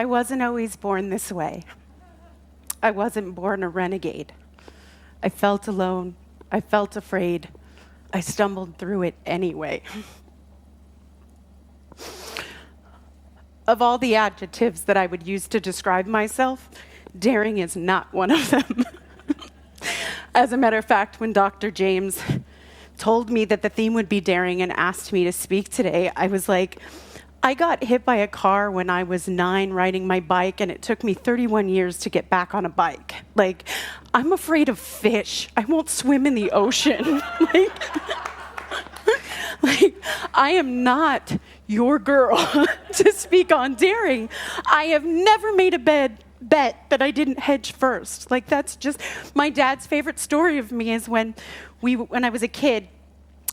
I wasn't always born this way. I wasn't born a renegade. I felt alone. I felt afraid. I stumbled through it anyway. Of all the adjectives that I would use to describe myself, daring is not one of them. As a matter of fact, when Dr. James told me that the theme would be daring and asked me to speak today, I was like, I got hit by a car when I was 9 riding my bike, and it took me 31 years to get back on a bike. Like, I'm afraid of fish. I won't swim in the ocean. I am not your girl to speak on daring. I have never made a bet that I didn't hedge first. Like, that's just my dad's favorite story of me is when I was a kid,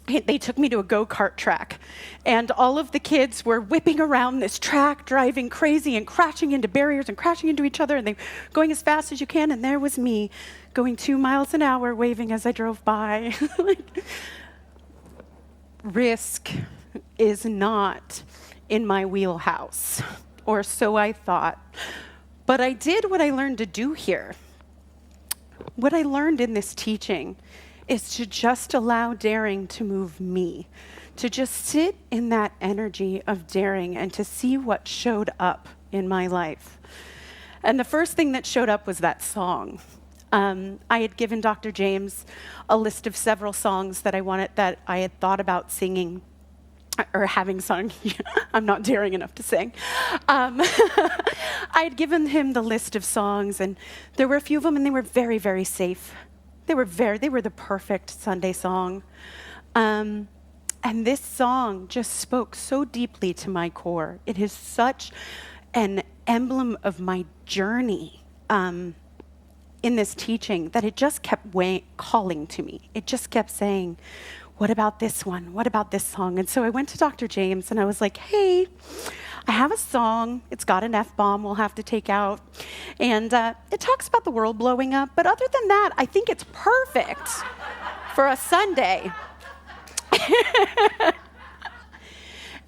they took me to a go-kart track, and all of the kids were whipping around this track, driving crazy and crashing into barriers and crashing into each other, and they were going as fast as you can, and there was me going 2 miles an hour, waving as I drove by. Risk is not in my wheelhouse, or so I thought. But I did what I learned to do here. What I learned in this teaching is to just allow daring to move me, to just sit in that energy of daring and to see what showed up in my life. And the first thing that showed up was that song. I had given Dr. James a list of several songs that I had thought about singing or having sung. I'm not daring enough to sing. I had given him the list of songs, and there were a few of them, and they were very, very safe. They were the perfect Sunday song. And this song just spoke so deeply to my core. It is such an emblem of my journey in this teaching that it just kept calling to me. It just kept saying, what about this one? What about this song? And so I went to Dr. James and I was like, hey, I have a song. It's got an F-bomb we'll have to take out. And it talks about the world blowing up. But other than that, I think it's perfect for a Sunday.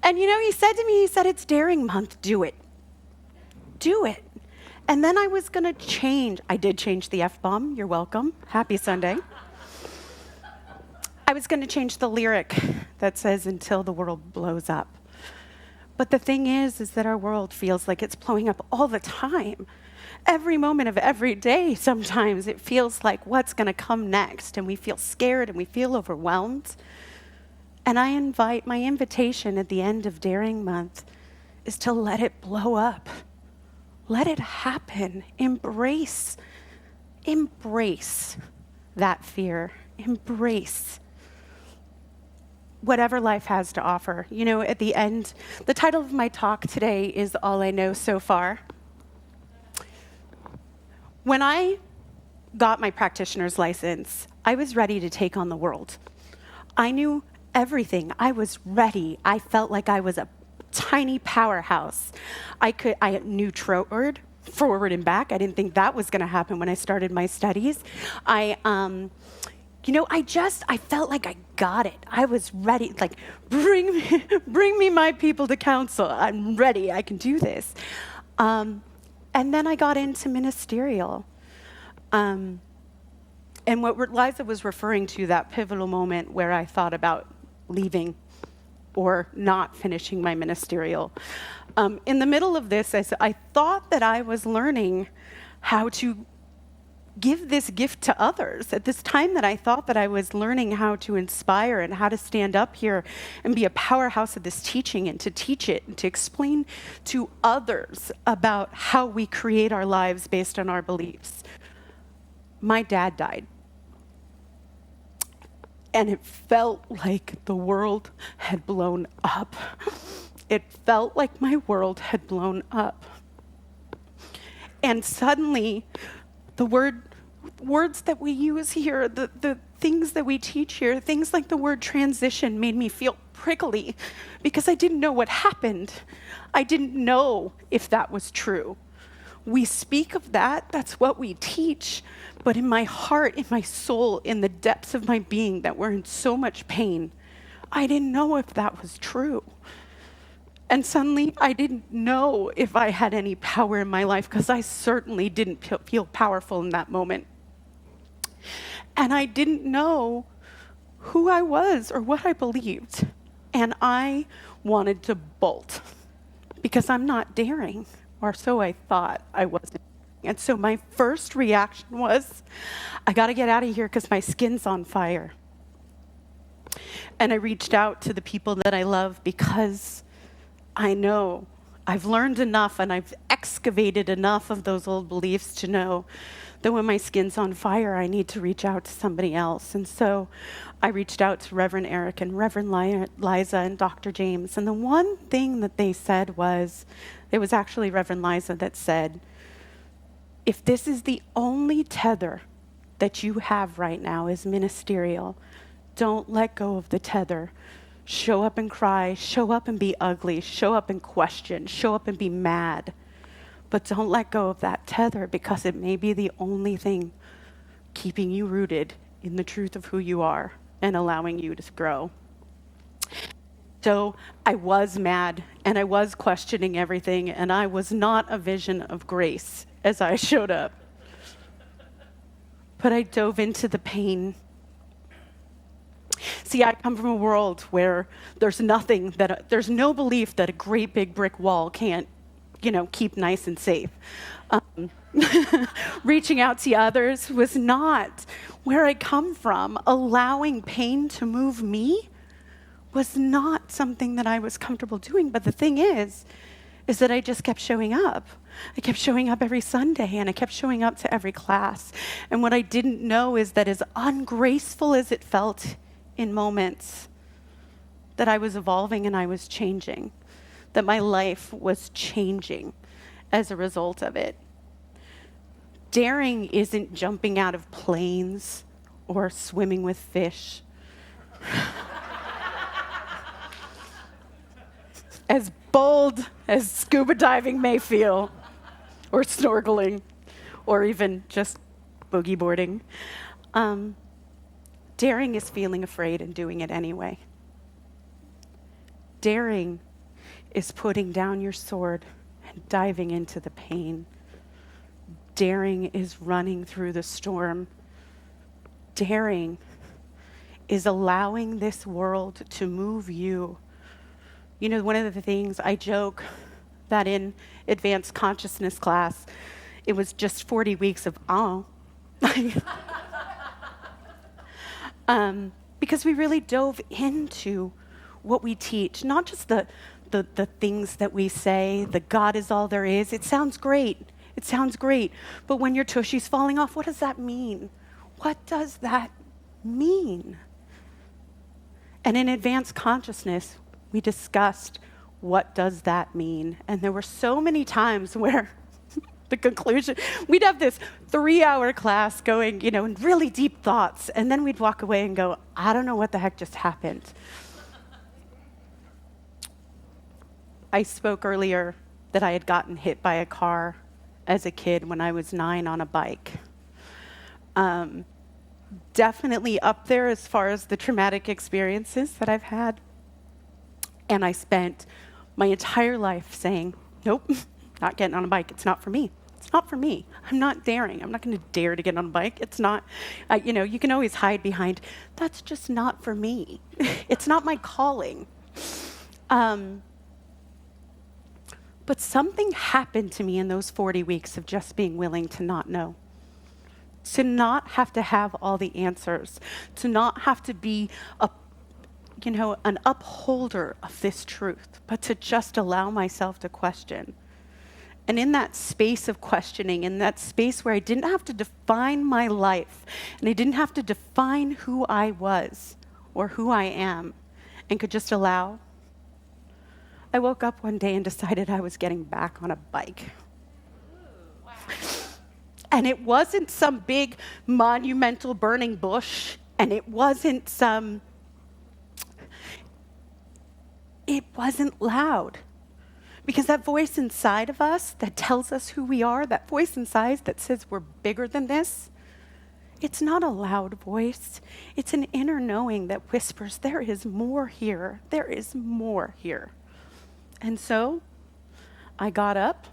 And he said to me, it's Daring Month. Do it. Do it. And then I was going to change. I did change the F-bomb. You're welcome. Happy Sunday. I was going to change the lyric that says, until the world blows up. But the thing is that our world feels like it's blowing up all the time. Every moment of every day, sometimes it feels like what's going to come next, and we feel scared and we feel overwhelmed. And my invitation at the end of Daring Month is to let it blow up. Let it happen. Embrace that fear. Embrace whatever life has to offer. At the end, the title of my talk today is All I Know So Far. When I got my practitioner's license, I was ready to take on the world. I knew everything. I was ready. I felt like I was a tiny powerhouse. I knew forward and back. I didn't think that was going to happen when I started my studies. I felt like I got it. I was ready. Like, bring me my people to council. I'm ready. I can do this. And then I got into ministerial. And what Liza was referring to, that pivotal moment where I thought about leaving or not finishing my ministerial. In the middle of this, I thought that I was learning how to give this gift to others. At this time that I thought that I was learning how to inspire and how to stand up here and be a powerhouse of this teaching and to teach it and to explain to others about how we create our lives based on our beliefs. My dad died. And it felt like the world had blown up. It felt like my world had blown up. And suddenly, the words that we use here, the things that we teach here, things like the word transition made me feel prickly because I didn't know what happened. I didn't know if that was true. We speak of that, that's what we teach, but in my heart, in my soul, in the depths of my being that we're in so much pain, I didn't know if that was true. And suddenly, I didn't know if I had any power in my life because I certainly didn't feel powerful in that moment. And I didn't know who I was or what I believed. And I wanted to bolt because I'm not daring, or so I thought I wasn't. And so my first reaction was, I got to get out of here because my skin's on fire. And I reached out to the people that I love because I know I've learned enough and I've excavated enough of those old beliefs to know that when my skin's on fire, I need to reach out to somebody else. And so I reached out to Reverend Eric and Reverend Liza and Dr. James. And the one thing that they said was, it was actually Reverend Liza that said, if this is the only tether that you have right now is ministerial, don't let go of the tether. Show up and cry, show up and be ugly, show up and question, show up and be mad. But don't let go of that tether because it may be the only thing keeping you rooted in the truth of who you are and allowing you to grow. So I was mad and I was questioning everything, and I was not a vision of grace as I showed up. But I dove into the pain. See, I come from a world where there's no belief that a great big brick wall can't, keep nice and safe. Reaching out to others was not where I come from. Allowing pain to move me was not something that I was comfortable doing. But the thing is that I just kept showing up. I kept showing up every Sunday, and I kept showing up to every class. And what I didn't know is that as ungraceful as it felt in moments, that I was evolving and I was changing, that my life was changing as a result of it. Daring isn't jumping out of planes or swimming with fish. As bold as scuba diving may feel, or snorkeling, or even just boogie boarding. Daring is feeling afraid and doing it anyway. Daring is putting down your sword and diving into the pain. Daring is running through the storm. Daring is allowing this world to move you. One of the things I joke that in advanced consciousness class, it was just 40 weeks of because we really dove into what we teach, not just the things that we say, the God is all there is. It sounds great. But when your tushy's falling off, what does that mean? What does that mean? And in advanced consciousness, we discussed what does that mean. And there were so many times where the conclusion, we'd have this 3-hour class going, in really deep thoughts. And then we'd walk away and go, I don't know what the heck just happened. I spoke earlier that I had gotten hit by a car as a kid when I was 9 on a bike. Definitely up there as far as the traumatic experiences that I've had. And I spent my entire life saying, nope, not getting on a bike. It's not for me. It's not for me. I'm not daring. I'm not going to dare to get on a bike. It's not, you can always hide behind, that's just not for me. It's not my calling. But something happened to me in those 40 weeks of just being willing to not know. To not have to have all the answers. To not have to be an upholder of this truth, but to just allow myself to question. And in that space of questioning, in that space where I didn't have to define my life, and I didn't have to define who I was or who I am, and could just allow, I woke up one day and decided I was getting back on a bike. Ooh, wow. And it wasn't some big monumental burning bush, and it wasn't it wasn't loud. Because that voice inside of us that tells us who we are, that voice inside that says we're bigger than this, it's not a loud voice. It's an inner knowing that whispers, there is more here. There is more here. And so I got up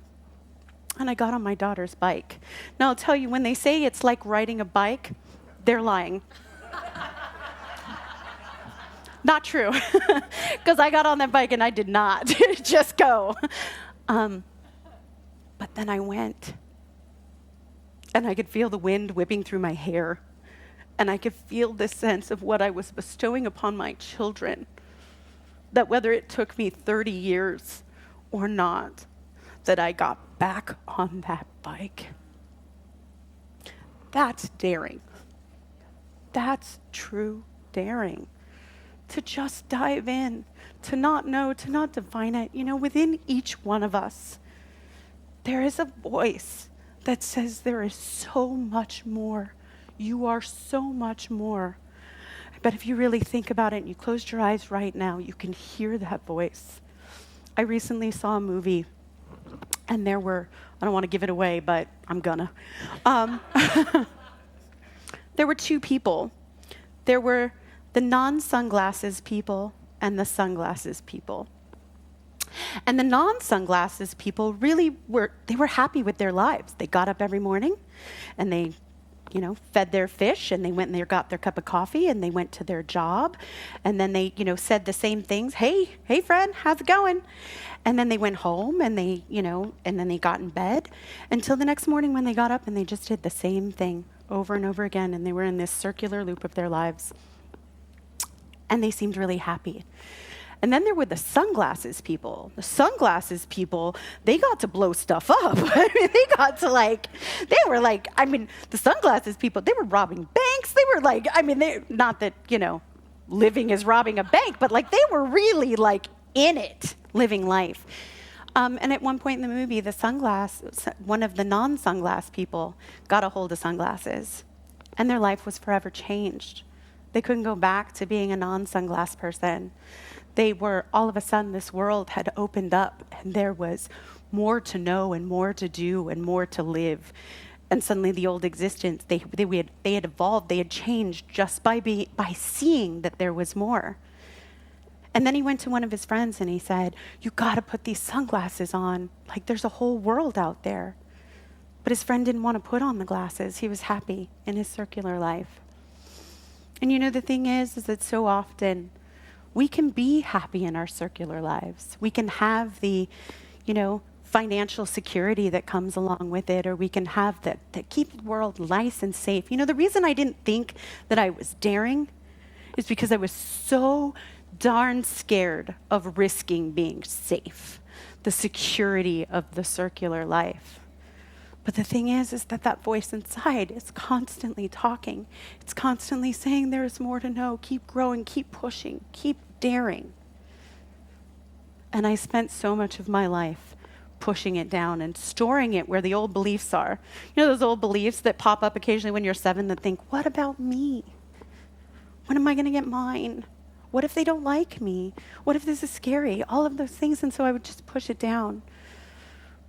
and I got on my daughter's bike. Now I'll tell you, when they say it's like riding a bike, they're lying. Not true, because I got on that bike and I did not just go. But then I went, and I could feel the wind whipping through my hair, and I could feel this sense of what I was bestowing upon my children, that whether it took me 30 years or not, that I got back on that bike. That's daring. That's true daring. To just dive in, to not know, to not define it. You know, within each one of us, there is a voice that says there is so much more. You are so much more. But if you really think about it and you closed your eyes right now, you can hear that voice. I recently saw a movie, and there were, I don't want to give it away, but I'm gonna. There were two people. There were the non-sunglasses people and the sunglasses people. And the non-sunglasses people really were happy with their lives. They got up every morning and they, fed their fish, and they went and they got their cup of coffee, and they went to their job, and then they, said the same things. Hey friend, how's it going? And then they went home and they, and then they got in bed until the next morning when they got up and they just did the same thing over and over again, and they were in this circular loop of their lives. And they seemed really happy. And then there were the sunglasses people. The sunglasses people, they got to blow stuff up. I mean, the sunglasses people, they were robbing banks. They were not that, living is robbing a bank, but they were really in it, living life. And at one point in the movie, one of the non-sunglass people got a hold of sunglasses, and their life was forever changed. They couldn't go back to being a non-sunglass person. They were, all of a sudden, this world had opened up, and there was more to know and more to do and more to live. And suddenly the old existence, they had evolved, they had changed just by seeing that there was more. And then he went to one of his friends and he said, you gotta put these sunglasses on. There's a whole world out there. But his friend didn't want to put on the glasses. He was happy in his circular life. And the thing is that so often we can be happy in our circular lives. We can have the, financial security that comes along with it, or we can have that keep the world nice and safe. The reason I didn't think that I was daring is because I was so darn scared of risking being safe, the security of the circular life. But the thing is that voice inside is constantly talking. It's constantly saying there is more to know. Keep growing, keep pushing, keep daring. And I spent so much of my life pushing it down and storing it where the old beliefs are. Those old beliefs that pop up occasionally when you're 7 that think, what about me? When am I going to get mine? What if they don't like me? What if this is scary? All of those things. And so I would just push it down.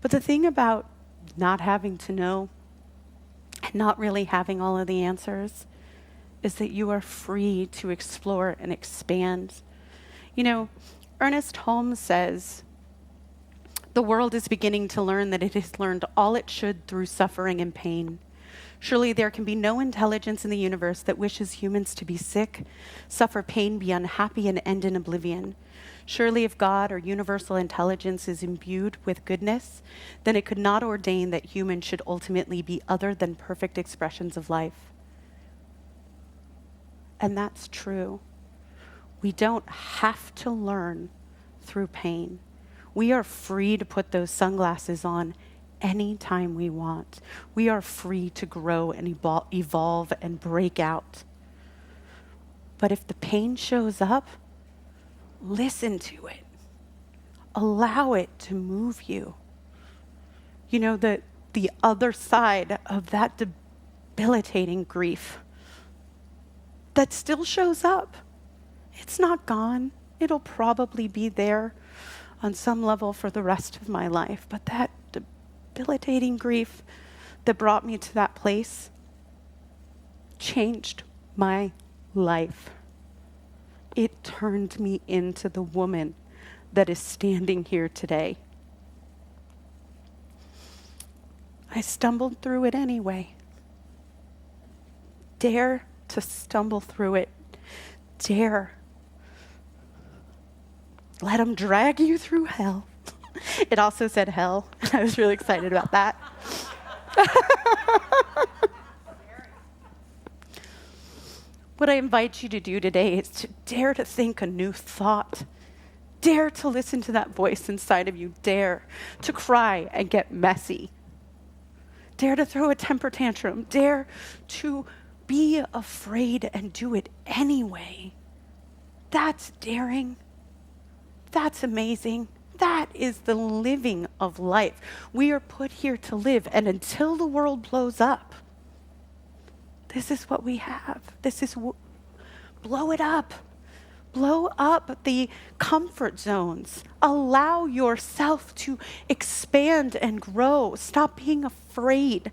But the thing about not having to know and not really having all of the answers is that you are free to explore and expand. Ernest Holmes says, the world is beginning to learn that it has learned all it should through suffering and pain. Surely there can be no intelligence in the universe that wishes humans to be sick, suffer pain, be unhappy, and end in oblivion. Surely if God or universal intelligence is imbued with goodness, then it could not ordain that humans should ultimately be other than perfect expressions of life. And that's true. We don't have to learn through pain. We are free to put those sunglasses on anytime we want. We are free to grow and evolve and break out. But if the pain shows up, listen to it. Allow it to move you. The other side of that debilitating grief that still shows up. It's not gone. It'll probably be there on some level for the rest of my life. But that debilitating grief that brought me to that place changed my life. It turned me into the woman that is standing here today. I stumbled through it anyway. Dare to stumble through it. Dare. Let them drag you through hell. It also said hell, and I was really excited about that. What I invite you to do today is to dare to think a new thought. Dare to listen to that voice inside of you. Dare to cry and get messy. Dare to throw a temper tantrum. Dare to be afraid and do it anyway. That's daring. That's amazing. That is the living of life. We are put here to live, and until the world blows up, this is what we have. Blow it up. Blow up the comfort zones. Allow yourself to expand and grow. Stop being afraid.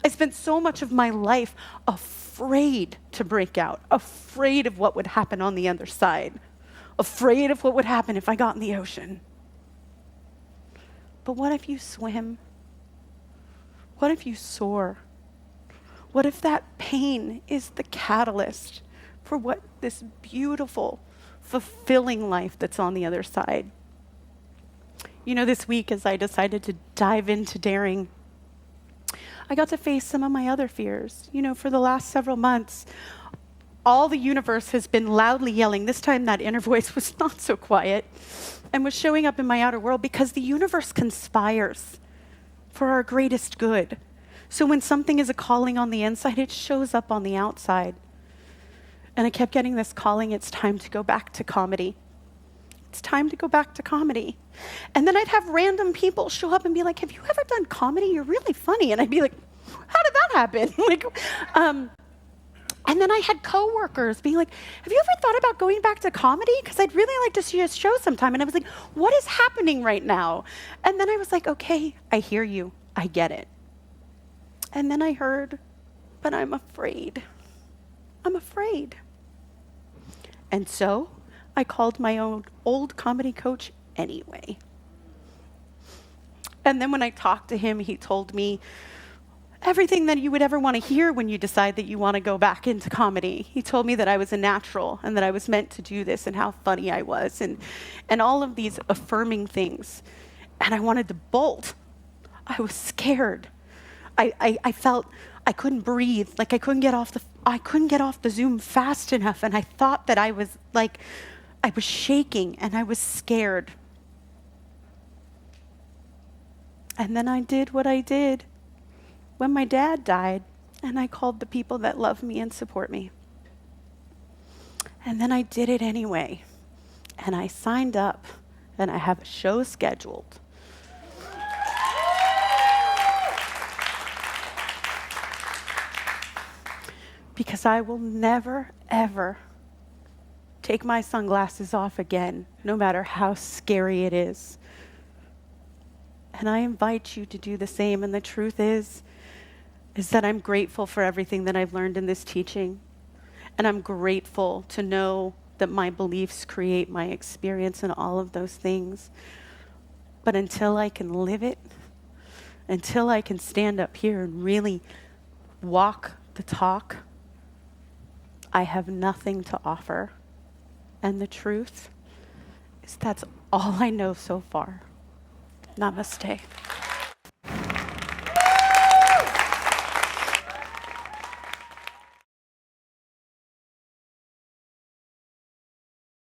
I spent so much of my life afraid to break out, afraid of what would happen on the other side, afraid of what would happen if I got in the ocean. But what if you swim? What if you soar? What if that pain is the catalyst for what this beautiful, fulfilling life that's on the other side? You know, this week as I decided to dive into daring, I got to face some of my other fears. You know, for the last several months, all the universe has been loudly yelling. This time that inner voice was not so quiet and was showing up in my outer world, because the universe conspires for our greatest good. So when something is a calling on the inside, it shows up on the outside. And I kept getting this calling, it's time to go back to comedy. It's time to go back to comedy. And then I'd have random people show up and be like, have you ever done comedy? You're really funny. And I'd be like, how did that happen? And then I had coworkers being like, have you ever thought about going back to comedy? Because I'd really like to see a show sometime. And I was like, what is happening right now? And then I was like, okay, I hear you. I get it. And then I heard, but I'm afraid. I'm afraid. And so I called my own old comedy coach anyway. And then when I talked to him, he told me everything that you would ever want to hear when you decide that you want to go back into comedy. He told me that I was a natural and that I was meant to do this and how funny I was and all of these affirming things. And I wanted to bolt. I was scared. I felt I couldn't breathe, like I couldn't get off the Zoom fast enough, and I thought that I was shaking and I was scared. And then I did what I did when my dad died, and I called the people that love me and support me. And then I did it anyway, and I signed up, and I have a show scheduled. Because I will never, ever take my sunglasses off again, no matter how scary it is. And I invite you to do the same. And the truth is that I'm grateful for everything that I've learned in this teaching. And I'm grateful to know that my beliefs create my experience and all of those things. But until I can live it, until I can stand up here and really walk the talk, I have nothing to offer. And the truth is that's all I know so far. Namaste.